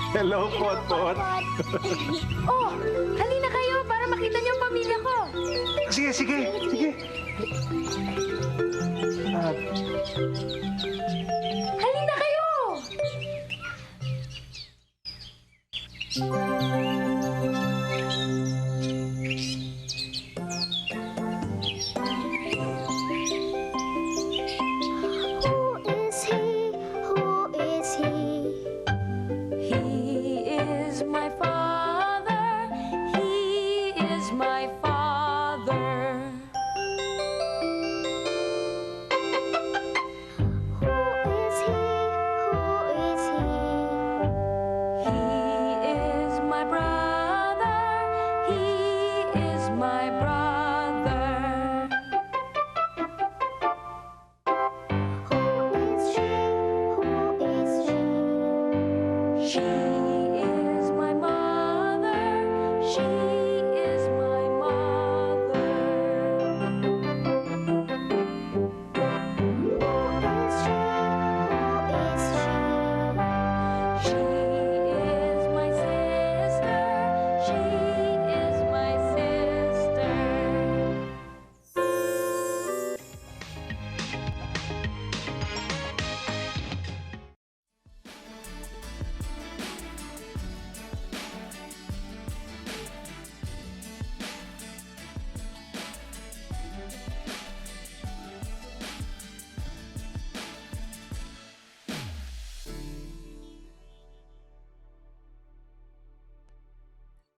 Hello, Pot-Pot. Oh, halina kayo para makita niyo ang pamilya ko. Sige, sige, sige. Halina kayo! Who is he? Who is he? He is my father. He is my father. Who is he? Who is he? He is my brother. He is my brother. Who is she? Who is she? She